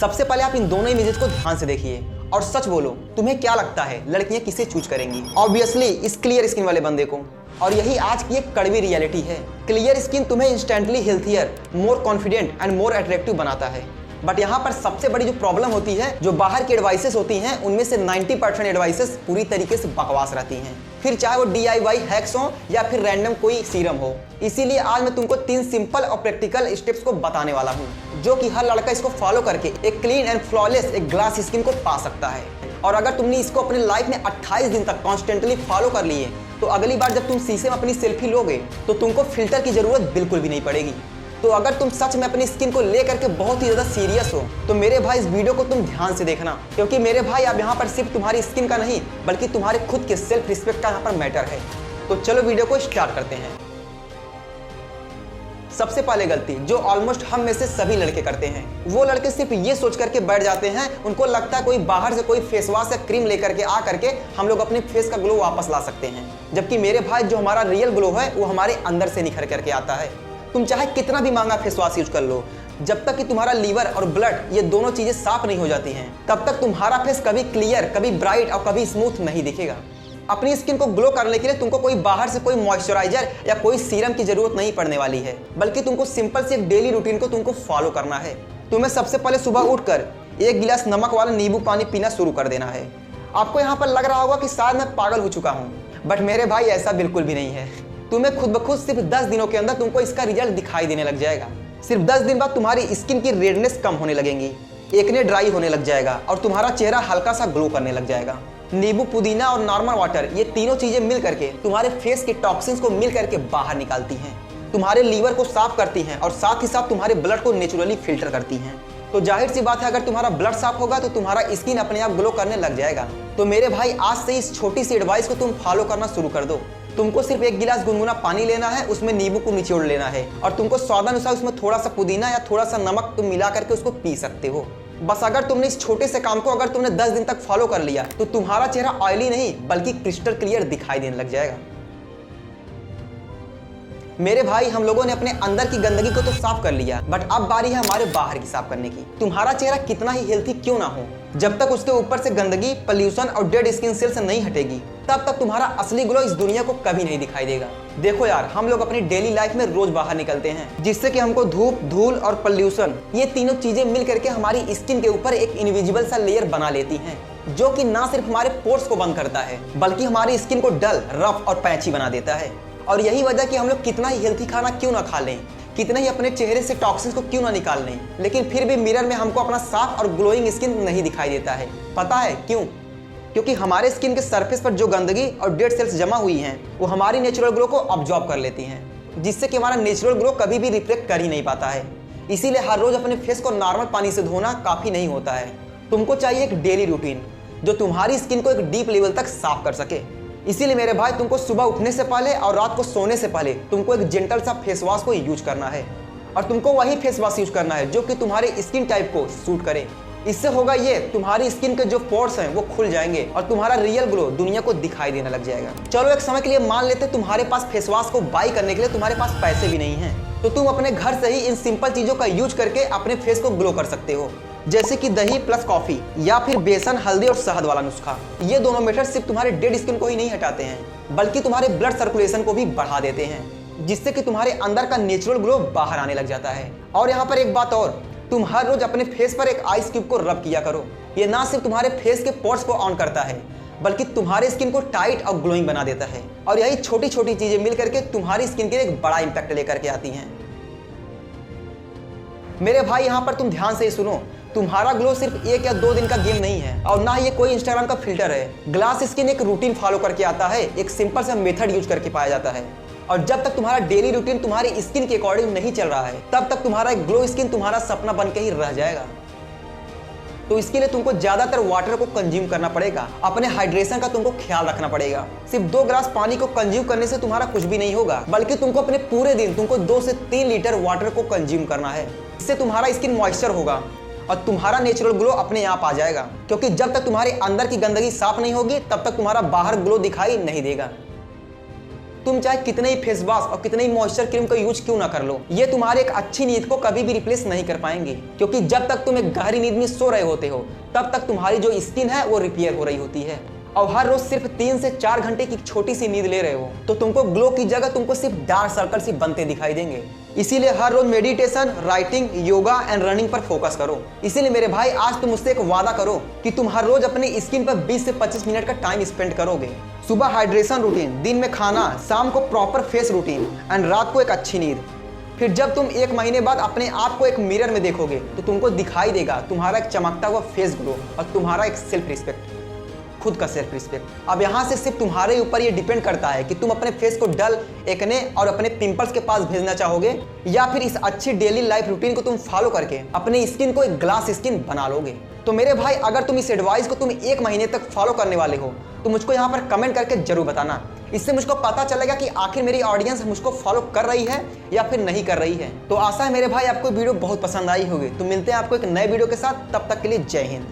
सबसे पहले आप इन दोनों इमेजेस को ध्यान से देखिए और सच बोलो, तुम्हें क्या लगता है लड़कियां किसे चूज करेंगी? ऑब्वियसली इस क्लियर स्किन वाले बंदे को। और यही आज की एक कड़वी रियलिटी है। क्लियर स्किन तुम्हें instantly healthier, more confident and more attractive बनाता है। बट यहाँ पर सबसे बड़ी जो प्रॉब्लम होती है, जो बाहर की एडवाइसेस होती हैं, उनमें से 90% एडवाइसेस पूरी तरीके से बकवास रहती हैं। फिर चाहे वो DIY हैक्स हो या फिर रैंडम कोई सीरम हो। इसीलिए आज मैं तुमको 3 सिंपल और प्रैक्टिकल स्टेप्स को बताने वाला हूँ, जो कि हर लड़का इसको फॉलो करके एक क्लीन एंड फ्लॉलेस एक ग्लास स्किन को पा सकता है। और अगर तुमने इसको अपनी लाइफ में 28 दिन तक कॉन्स्टेंटली फॉलो कर लिए, तो अगली बार जब तुम शीशे में अपनी सेल्फी लोगे तो तुमको फिल्टर की जरूरत बिल्कुल भी नहीं पड़ेगी। तो अगर तुम सच में अपनी स्किन को लेकर के बहुत ही ज्यादा सीरियस हो, तो मेरे भाई इस वीडियो को तुम ध्यान से देखना, क्योंकि मेरे भाई अब यहाँ पर सिर्फ तुम्हारी स्किन का नहीं, बल्कि तुम्हारे खुद के सेल्फ रिस्पेक्ट का यहाँ पर मैटर है। तो चलो वीडियो को स्टार्ट करते हैं। सबसे पहले गलती जो ऑलमोस्ट हम में से सभी लड़के करते हैं, वो लड़के सिर्फ ये सोच करके बैठ जाते हैं, उनको लगता है कोई बाहर से कोई फेस वॉश या क्रीम लेकर के आ करके हम लोग अपने फेस का ग्लो वापस ला सकते हैं। जबकि मेरे भाई जो हमारा रियल ग्लो है वो हमारे अंदर से निखर करके आता है। तुम चाहे कितना भी महंगा फेस वॉश यूज कर लो, जब तक कि तुम्हारा लीवर और ब्लड ये दोनों चीजें साफ नहीं हो जाती हैं, तब तक तुम्हारा फेस कभी क्लियर, कभी ब्राइट और कभी स्मूथ नहीं दिखेगा। अपनी स्किन को ग्लो करने के लिए तुमको कोई बाहर से कोई मॉइस्चराइजर या कोई सीरम की जरूरत नहीं पड़ने वाली है, बल्कि तुमको सिंपल से एक डेली रूटीन को तुमको फॉलो करना है। तुम्हें सबसे पहले सुबह उठकर 1 गिलास नमक वाला नींबू पानी पीना शुरू कर देना है। आपको यहाँ पर लग रहा होगा कि शायद मैं पागल हो चुका हूँ, बट मेरे भाई ऐसा बिल्कुल भी नहीं है। तुम्हें खुद ब खुद सिर्फ 10 दिनों के अंदर तुमको इसका रिजल्ट दिखाई देने लग जाएगा। सिर्फ 10 दिन बाद तुम्हारी स्किन की रेडनेस कम होने लगेंगी, एक्ने ड्राई होने लग जाएगा और तुम्हारा चेहरा हल्का सा ग्लो करने लग जाएगा। नींबू, पुदीना और नॉर्मल वाटर, ये तीनों चीजें मिल करके तुम्हारे फेस के टॉक्सिन्स को मिल करके बाहर निकालती हैं, तुम्हारे लीवर को साफ करती हैं और साथ ही साथ तुम्हारे ब्लड को नेचुरली फिल्टर करती हैं। तो जाहिर सी बात है, अगर तुम्हारा ब्लड साफ होगा तो तुम्हारा स्किन अपने आप ग्लो करने लग जाएगा। तो मेरे भाई आज से इस छोटी सी एडवाइस को तुम फॉलो करना शुरू कर दो। तुमको सिर्फ 1 गिलास गुनगुना पानी लेना है, उसमें नींबू को निचोड़ लेना है और तुमको स्वादानुसार उसमें थोड़ा सा पुदीना या थोड़ा सा नमक तुम मिला करके उसको पी सकते हो। बस अगर तुमने इस छोटे से काम को अगर तुमने 10 दिन तक फॉलो कर लिया, तो तुम्हारा चेहरा ऑयली नहीं बल्कि क्रिस्टल क्लियर दिखाई देने लग जाएगा। मेरे भाई हम लोगों ने अपने अंदर की गंदगी को तो साफ कर लिया, बट अब बारी है हमारे बाहर की साफ करने की। तुम्हारा चेहरा कितना ही हेल्थी क्यों ना हो, जब तक उसके ऊपर से गंदगी, पोल्यूशन और डेड स्किन सेल्स नहीं हटेगी, तब तक तुम्हारा असली ग्लो इस दुनिया को कभी नहीं दिखाई देगा। देखो यार, हम लोग अपनी डेली लाइफ में रोज बाहर निकलते हैं, जिससे कि हमको धूप, धूल और पोल्यूशन, ये तीनों चीजें मिल करके हमारी स्किन के ऊपर एक इनविजिबल सा लेयर बना लेती हैं, जो कि ना सिर्फ हमारे पोर्स को बंद करता है, बल्कि हमारी स्किन को डल, रफ और पैची बना देता है। और यही वजह कि हम लोग कितना ही हेल्थी खाना क्यों ना खा लें, कितना ही अपने चेहरे से टॉक्सिन्स को क्यों ना निकाल लें, लेकिन फिर भी मिरर में हमको अपना साफ और ग्लोइंग स्किन नहीं दिखाई देता है। पता है क्यों? क्योंकि हमारे स्किन के सरफेस पर जो गंदगी और डेड सेल्स जमा हुई हैं, वो हमारी नेचुरल ग्लो को अब्जॉर्ब कर लेती हैं, जिससे कि हमारा नेचुरल ग्लो कभी भी रिफ्लेक्ट कर ही नहीं पाता है। इसीलिए हर रोज अपने फेस को नॉर्मल पानी से धोना काफी नहीं होता है। तुमको चाहिए एक डेली रूटीन जो तुम्हारी स्किन को एक डीप लेवल तक साफ कर सके। इसीलिए मेरे भाई तुमको सुबह उठने से पहले और रात को सोने से पहले तुमको एक जेंटल सा फेस वॉश को यूज करना है, और तुमको वही फेस वॉश यूज करना है जो कि तुम्हारे स्किन टाइप को सूट करे। इससे होगा ये, तुम्हारी स्किन के जो पोर्स हैं वो खुल जाएंगे और तुम्हारा रियल ग्लो दुनिया को दिखाई देने लग जाएगा। चलो एक समय के लिए मान लेते तुम्हारे पास फेस वॉश को बाई करने के लिए तुम्हारे पास पैसे भी नहीं हैं, तो तुम अपने घर से ही इन सिंपल चीजों का यूज करके अपने फेस को ग्लो कर सकते हो, जैसे कि दही प्लस कॉफी या फिर बेसन, हल्दी और शहद वाला नुस्खा। ये दोनों मेथड सिर्फ तुम्हारे डेड स्किन को ही नहीं हटाते हैं, बल्कि तुम्हारे ब्लड सर्कुलेशन को भी बढ़ा देते हैं, जिससे कि तुम्हारे अंदर का नेचुरल ग्लो बाहर आने लग जाता है। और यहाँ पर एक बात और, तुम हर रोज अपने फेस पर एक आइस क्यूब को रब किया करो। ये ना सिर्फ तुम्हारे फेस के पोर्स को ऑन करता है, बल्कि तुम्हारे स्किन को टाइट और ग्लोइंग बना देता है। और यही छोटी छोटी चीजें मिल करके तुम्हारी स्किन के लिए एक बड़ा इंपैक्ट लेकर के आती हैं। मेरे भाई यहाँ पर तुम ध्यान से ही सुनो, तुम्हारा ग्लो सिर्फ 1 या 2 दिन का गेम नहीं है, और ना ये कोई इंस्टाग्राम का फिल्टर है। ग्लास स्किन एक रूटीन फॉलो करके आता है, एक सिंपल सा मेथड यूज करके पाया जाता है। और जब तक तुम्हारा डेली रूटीन तुम्हारी स्किन के अकॉर्डिंग नहीं चल रहा है, तब तक तुम्हारा एक ग्लो स्किन तुम्हारा सपना बन के ही रह जाएगा। तो इसके लिए तुमको ज्यादातर वाटर को कंज्यूम करना पड़ेगा, अपने हाइड्रेशन का तुमको ख्याल रखना पड़ेगा। सिर्फ 2 ग्लास पानी को कंज्यूम करने से तुम्हारा कुछ भी नहीं होगा, बल्कि तुमको अपने पूरे दिन तुमको 2 से 3 लीटर वाटर को कंज्यूम करना है। इससे तुम्हारा स्किन मॉइस्चर होगा और तुम्हारा नेचुरल ग्लो अपने आप आ जाएगा, क्योंकि जब तक तुम्हारे अंदर की गंदगी साफ नहीं होगी, तब तक तुम्हारा बाहर ग्लो दिखाई नहीं देगा। तुम चाहे कितने ही फेस वॉश और कितने ही मॉइस्चर क्रीम का यूज क्यों ना कर लो, ये तुम्हारे एक अच्छी नींद को कभी भी रिप्लेस नहीं कर पाएंगे। क्योंकि जब तक तुम एक गहरी नींद में सो रहे होते हो तब तक तुम्हारी जो स्किन है वो रिपेयर हो रही होती है। और हर रोज सिर्फ 3 से 4 घंटे की छोटी सी नींद ले रहे हो तो तुमको ग्लो की जगह तुमको सिर्फ डार्क सर्कल ही बनते दिखाई देंगे। इसीलिए हर रोज meditation, writing, yoga and running पर फोकस करो। इसीलिए मेरे भाई आज तुम मुझसे एक वादा करो कि तुम हर रोज अपनी स्किन पर 20 से 25 मिनट का टाइम स्पेंड करोगे। सुबह हाइड्रेशन रूटीन, दिन में खाना, शाम को प्रॉपर फेस रूटीन एंड रात को एक अच्छी नींद। फिर जब तुम 1 महीने बाद अपने आप को एक मिरर में देखोगे तो तुमको दिखाई देगा तुम्हारा एक चमकता हुआ फेस ग्लो और तुम्हारा एक सेल्फ रिस्पेक्ट, खुद का सेल्फ रिस्पेक्ट। अब यहाँ से सिर्फ तुम्हारे ऊपर ये डिपेंड करता है कि तुम अपने फेस को डल, एक्ने और अपने पिंपल्स के पास भेजना चाहोगे या फिर इस अच्छी डेली लाइफ रूटीन को तुम फॉलो करके अपने स्किन को एक ग्लास स्किन बना लोगे। तो मेरे भाई अगर तुम इस एडवाइस को तुम 1 महीने तक फॉलो करने वाले हो तो मुझको यहाँ पर कमेंट करके जरूर बताना। इससे मुझको पता चलेगा कि आखिर मेरी ऑडियंस मुझको फॉलो कर रही है या फिर नहीं कर रही है। तो आशा है मेरे भाई आपको वीडियो बहुत पसंद आई होगी। तो मिलते हैं आपको एक नए वीडियो के साथ, तब तक के लिए जय हिंद।